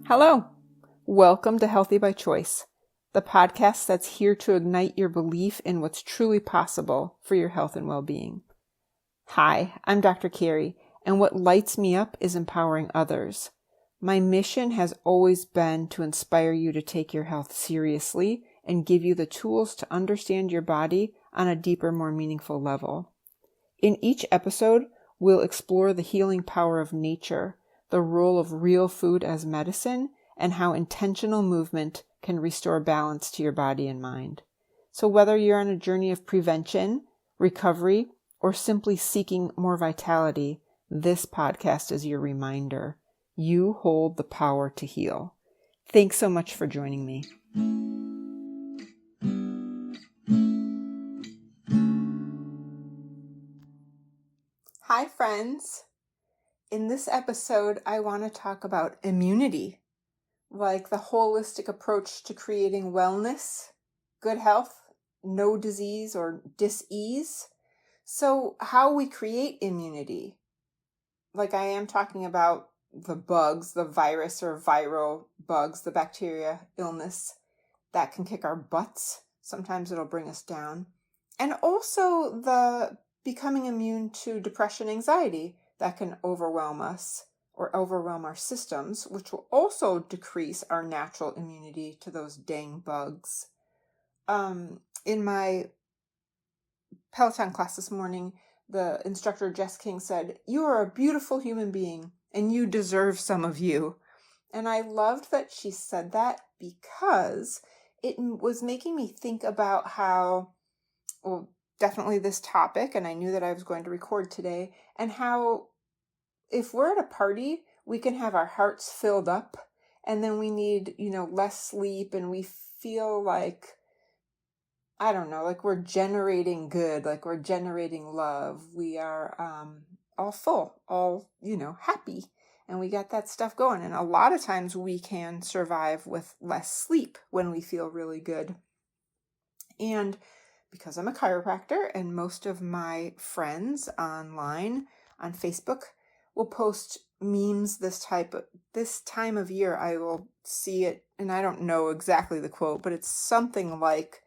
Hello. Welcome to Healthy by Choice, the podcast that's here to ignite your belief in what's truly possible for your health and well-being. Hi, I'm Dr. Kerry, and what lights me up is empowering others. My mission has always been to inspire you to take your health seriously and give you the tools to understand your body on a deeper, more meaningful level. In each episode, we'll explore the healing power of nature, the role of real food as medicine, and how intentional movement can restore balance to your body and mind. So whether you're on a journey of prevention, recovery, or simply seeking more vitality, this podcast is your reminder. You hold the power to heal. Thanks so much for joining me. Hi, friends. In this episode, I want to talk about immunity, like the holistic approach to creating wellness, good health, no disease or dis-ease. So how we create immunity. Like I am talking about the bugs, the virus or viral bugs, the bacteria, illness that can kick our butts. Sometimes it'll bring us down. And also the becoming immune to depression, anxiety that can overwhelm us or overwhelm our systems, which will also decrease our natural immunity to those dang bugs. In my Peloton class this morning, the instructor, Jess King, said, "You are a beautiful human being and you deserve some of you." And I loved that she said that because it was making me think about how, well, definitely this topic, and I knew that I was going to record today, and how if we're at a party, we can have our hearts filled up and then we need, less sleep and we feel like, I don't know, like we're generating good, like we're generating love. We are all full, all, happy. And we got that stuff going. And a lot of times we can survive with less sleep when we feel really good. And because I'm a chiropractor and most of my friends online on Facebook will post memes this time of year, I will see it. And I don't know exactly the quote, but it's something like,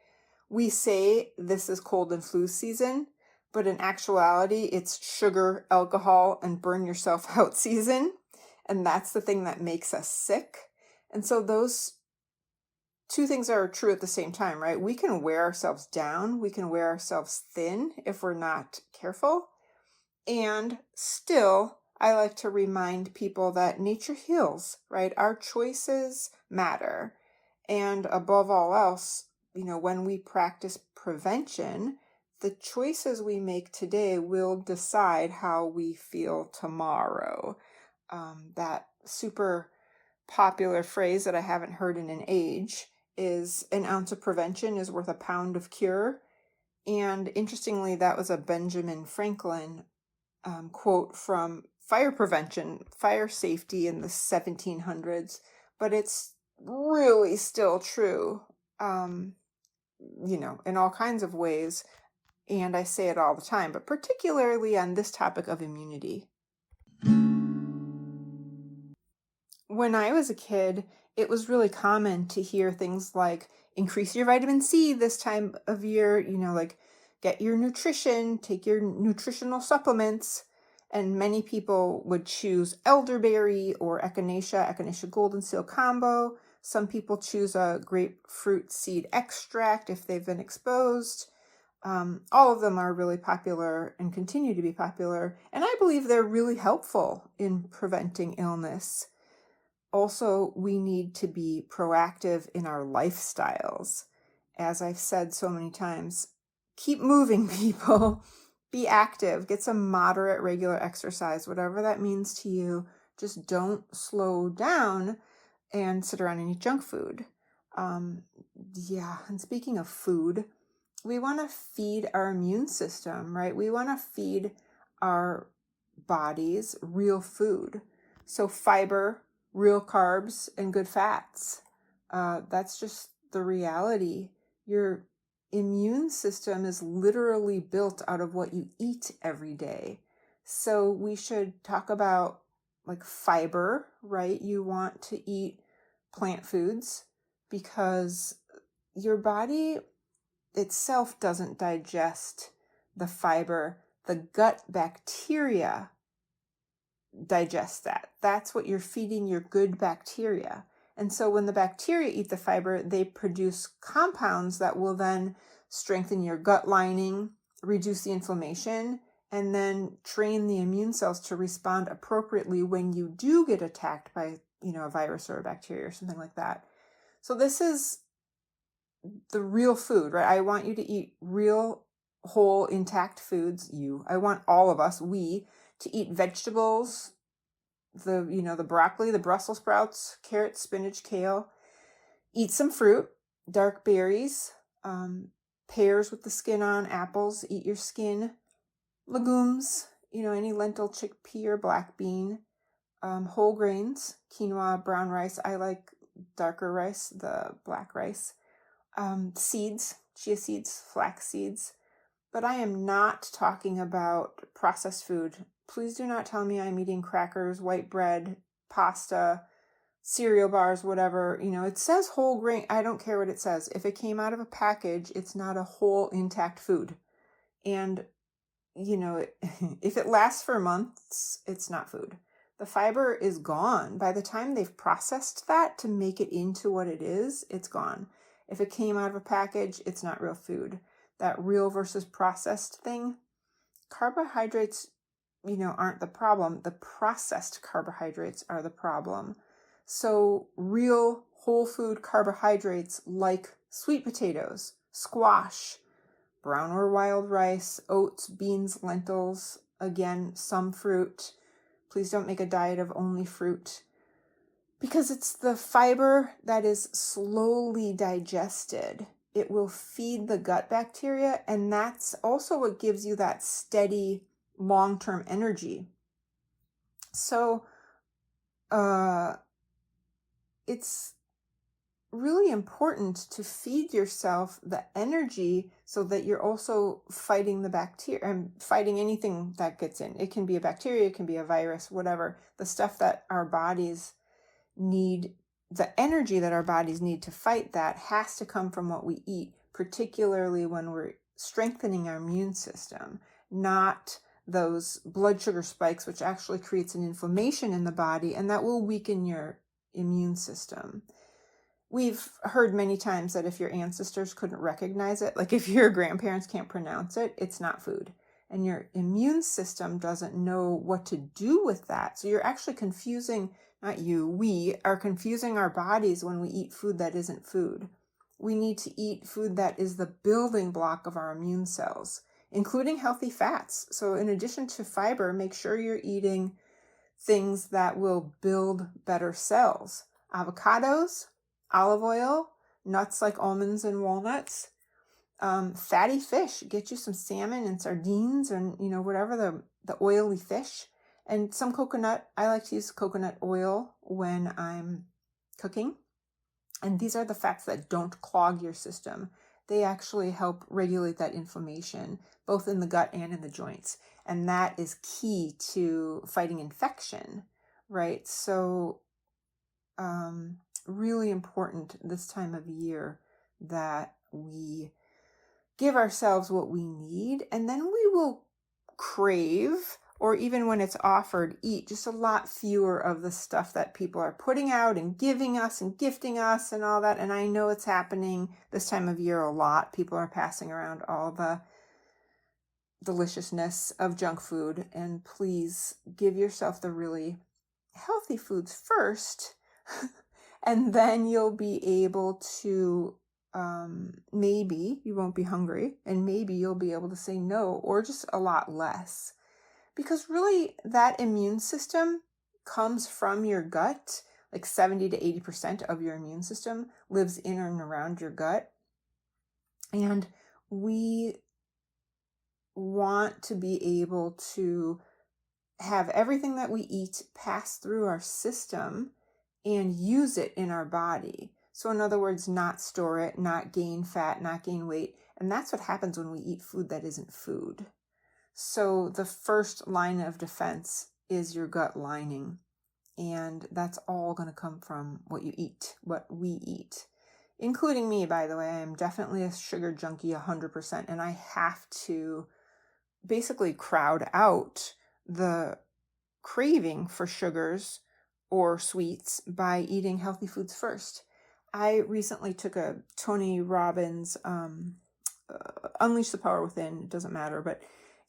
"We say this is cold and flu season, but in actuality, it's sugar, alcohol, and burn yourself out season." And that's the thing that makes us sick. And so those two things are true at the same time, right? We can wear ourselves down. We can wear ourselves thin if we're not careful. And still, I like to remind people that nature heals, right? Our choices matter. And above all else, when we practice prevention, the choices we make today will decide how we feel tomorrow. That super popular phrase that I haven't heard in an age is an ounce of prevention is worth a pound of cure. And interestingly, that was a Benjamin Franklin quote from fire prevention, fire safety in the 1700s, but it's really still true, in all kinds of ways. And I say it all the time, but particularly on this topic of immunity. When I was a kid, it was really common to hear things like increase your vitamin C this time of year, like get your nutrition, take your nutritional supplements. And many people would choose elderberry or echinacea golden seal combo. Some people choose a grapefruit seed extract if they've been exposed. All of them are really popular and continue to be popular. And I believe they're really helpful in preventing illness. Also, we need to be proactive in our lifestyles. As I've said so many times, keep moving, people. Be active. Get some moderate, regular exercise, whatever that means to you. Just don't slow down and sit around and eat junk food. And speaking of food, we want to feed our immune system, right? We want to feed our bodies real food. So fiber, real carbs, and good fats. That's just the reality. Your immune system is literally built out of what you eat every day. So we should talk about like fiber, right? You want to eat plant foods because your body itself doesn't digest the fiber. The gut bacteria digest that. That's what you're feeding your good bacteria. And so when the bacteria eat the fiber, they produce compounds that will then strengthen your gut lining, reduce the inflammation, and then train the immune cells to respond appropriately when you do get attacked by, a virus or a bacteria or something like that. So this is the real food, right? I want you to eat real, whole, intact foods. I want all of us, to eat vegetables, the broccoli, the Brussels sprouts, carrots, spinach, kale. Eat some fruit, dark berries, pears with the skin on, apples, eat your skin, legumes, any lentil, chickpea, or black bean, whole grains, quinoa, brown rice. I like darker rice, the black rice, seeds, chia seeds, flax seeds. But I am not talking about processed food. Please do not tell me I'm eating crackers, white bread, pasta, cereal bars, whatever. It says whole grain. I don't care what it says. If it came out of a package, it's not a whole intact food. And, if it lasts for months, it's not food. The fiber is gone. By the time they've processed that to make it into what it is, it's gone. If it came out of a package, it's not real food. That real versus processed thing, carbohydrates, aren't the problem. The processed carbohydrates are the problem. So real whole food carbohydrates like sweet potatoes, squash, brown or wild rice, oats, beans, lentils, again, some fruit. Please don't make a diet of only fruit, because it's the fiber that is slowly digested. It will feed the gut bacteria, and that's also what gives you that steady long-term energy. So it's really important to feed yourself the energy so that you're also fighting the bacteria and fighting anything that gets in. It can be a bacteria, it can be a virus, whatever. The stuff that our bodies need, the energy that our bodies need to fight that has to come from what we eat, particularly when we're strengthening our immune system, not those blood sugar spikes, which actually creates an inflammation in the body, and that will weaken your immune system. We've heard many times that if your ancestors couldn't recognize it, like if your grandparents can't pronounce it, it's not food. And your immune system doesn't know what to do with that. So you're actually confusing, we are confusing our bodies when we eat food that isn't food. We need to eat food that is the building block of our immune cells, including healthy fats. So in addition to fiber, make sure you're eating things that will build better cells. Avocados, olive oil, nuts like almonds and walnuts, fatty fish. Get you some salmon and sardines and, whatever the oily fish. And some coconut. I like to use coconut oil when I'm cooking. And these are the fats that don't clog your system. They actually help regulate that inflammation, both in the gut and in the joints. And that is key to fighting infection, right? So, really important this time of year that we give ourselves what we need, and then we will crave, or even when it's offered, eat just a lot fewer of the stuff that people are putting out and giving us and gifting us and all that. And I know it's happening this time of year a lot. People are passing around all the deliciousness of junk food, and please give yourself the really healthy foods first. And then you'll be able to, maybe you won't be hungry, and maybe you'll be able to say no, or just a lot less. Because really, that immune system comes from your gut. Like 70 to 80% of your immune system lives in and around your gut. And we want to be able to have everything that we eat pass through our system and use it in our body. So in other words, not store it, not gain fat, not gain weight. And that's what happens when we eat food that isn't food. So the first line of defense is your gut lining. And that's all going to come from what you eat, what we eat. Including me, by the way. I am definitely a sugar junkie 100%. And I have to basically crowd out the craving for sugars or sweets by eating healthy foods first. I recently took a Tony Robbins Unleash the Power Within, it doesn't matter, but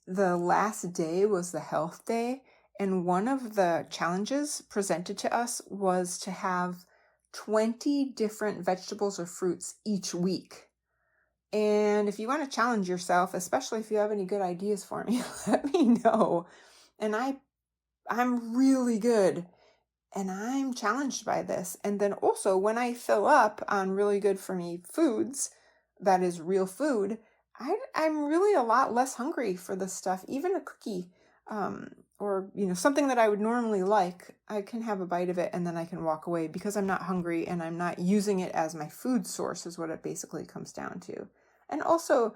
the last day was the health day, and one of the challenges presented to us was to have 20 different vegetables or fruits each week. And if you want to challenge yourself, especially if you have any good ideas for me, let me know. And I'm really good, and I'm challenged by this. And then also when I fill up on really good for me foods, that is real food, I'm really a lot less hungry for this stuff. Even a cookie, or something that I would normally like, I can have a bite of it and then I can walk away because I'm not hungry and I'm not using it as my food source, is what it basically comes down to. And also,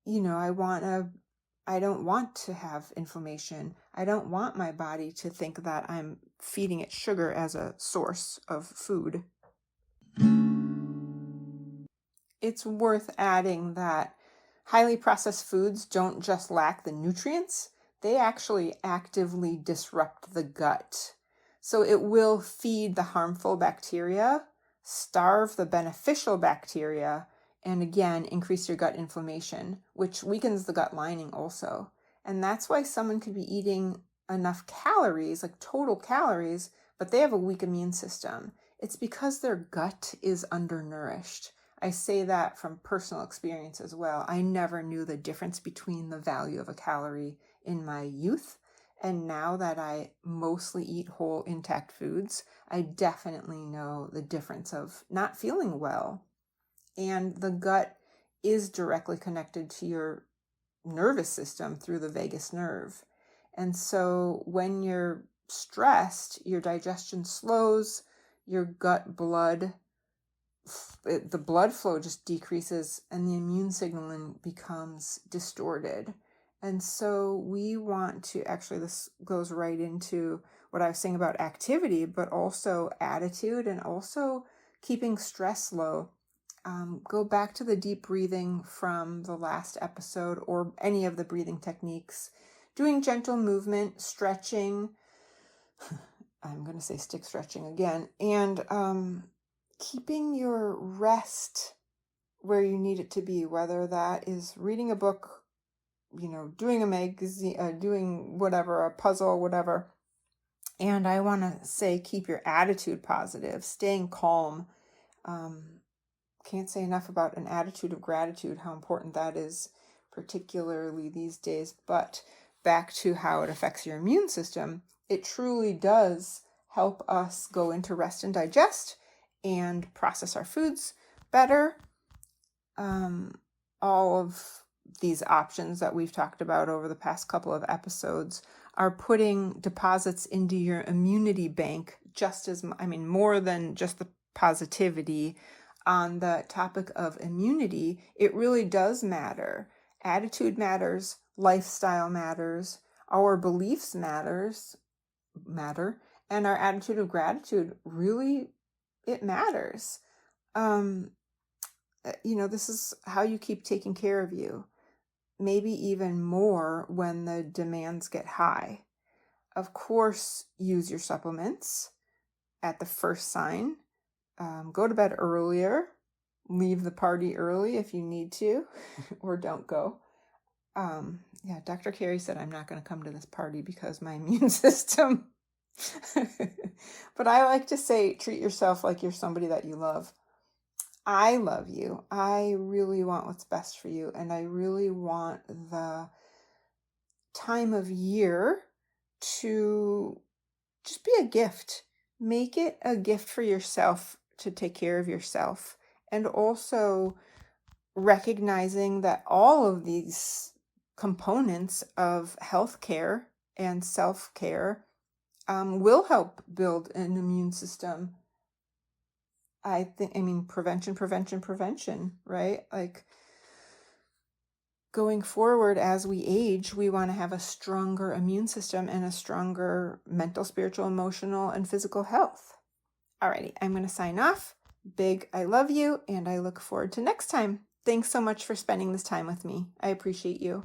I don't want to have inflammation. I don't want my body to think that I'm feeding it sugar as a source of food. It's worth adding that highly processed foods don't just lack the nutrients, they actually actively disrupt the gut. So it will feed the harmful bacteria, starve the beneficial bacteria, and again, increase your gut inflammation, which weakens the gut lining also. And that's why someone could be eating enough calories, like total calories, but they have a weak immune system. It's because their gut is undernourished. I say that from personal experience as well. I never knew the difference between the value of a calorie in my youth. And now that I mostly eat whole intact foods, I definitely know the difference of not feeling well. And the gut is directly connected to your nervous system through the vagus nerve. And so when you're stressed, your digestion slows, your gut the blood flow just decreases and the immune signaling becomes distorted. And so we want to, actually this goes right into what I was saying about activity, but also attitude and also keeping stress low. Go back to the deep breathing from the last episode or any of the breathing techniques. Doing gentle movement, stretching. I'm going to say stick stretching again. And keeping your rest where you need it to be, whether that is reading a book, doing a magazine, doing whatever, a puzzle, whatever. And I want to say keep your attitude positive, staying calm. Can't say enough about an attitude of gratitude, how important that is, particularly these days. But back to how it affects your immune system, it truly does help us go into rest and digest and process our foods better. All of these options that we've talked about over the past couple of episodes are putting deposits into your immunity bank, more than just the positivity. On the topic of immunity, it really does matter. Attitude matters, lifestyle matters, our beliefs matter, and our attitude of gratitude really, it matters. This is how you keep taking care of you. Maybe even more when the demands get high. Of course, use your supplements at the first sign. Go to bed earlier. Leave the party early if you need to, or don't go. Dr. Kerry said I'm not going to come to this party because my immune system. But I like to say, treat yourself like you're somebody that you love. I love you. I really want what's best for you. And I really want the time of year to just be a gift. Make it a gift for yourself to take care of yourself. And also recognizing that all of these components of healthcare and self-care will help build an immune system. Prevention, right? Like going forward as we age, we want to have a stronger immune system and a stronger mental, spiritual, emotional, and physical health. Alrighty, I'm going to sign off. Big I love you, and I look forward to next time. Thanks so much for spending this time with me. I appreciate you.